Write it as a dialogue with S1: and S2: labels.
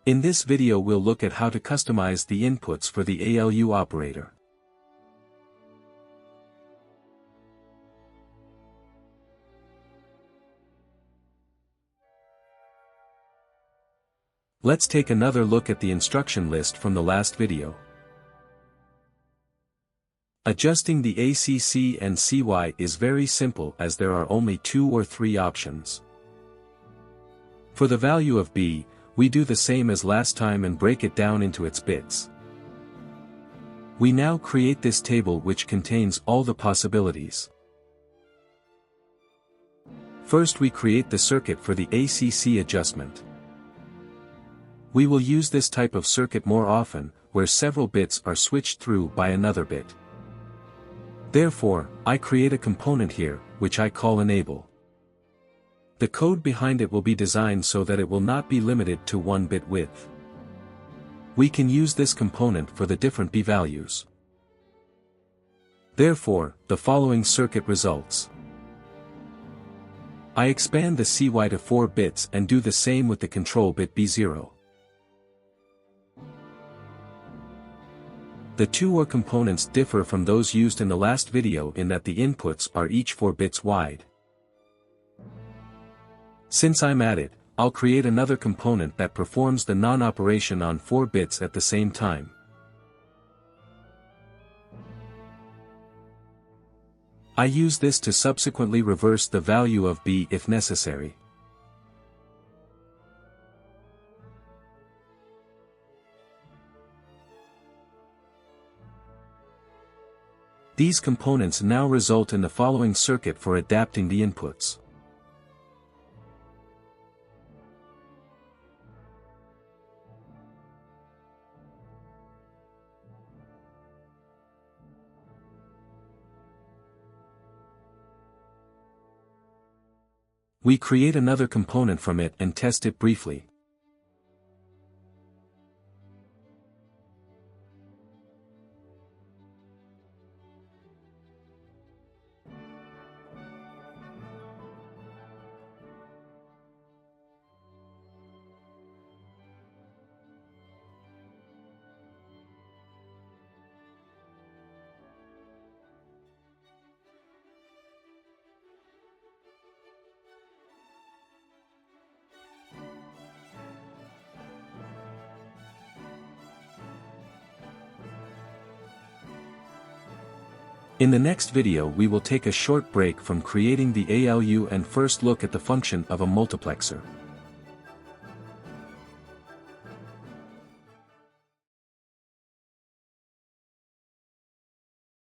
S1: In this video we'll look at how to customize the inputs for the ALU operator. Let's take another look at the instruction list from the last video. Adjusting the ACC and CY is very simple as there are only 2 or 3 options. For the value of B, we do the same as last time and break it down into its bits. We now create this table which contains all the possibilities. First we create the circuit for the ACC adjustment. We will use this type of circuit more often, where several bits are switched through by another bit. Therefore, I create a component here, which I call enable. The code behind it will be designed so that it will not be limited to 1 bit width. We can use this component for the different B values. Therefore, the following circuit results. I expand the CY to 4 bits and do the same with the control bit B0. The 2 OR components differ from those used in the last video in that the inputs are each 4 bits wide. Since I'm at it, I'll create another component that performs the non-operation on 4 bits at the same time. I use this to subsequently reverse the value of B if necessary. These components now result in the following circuit for adapting the inputs. We create another component from it and test it briefly. In the next video we will take a short break from creating the ALU and first look at the function of a multiplexer.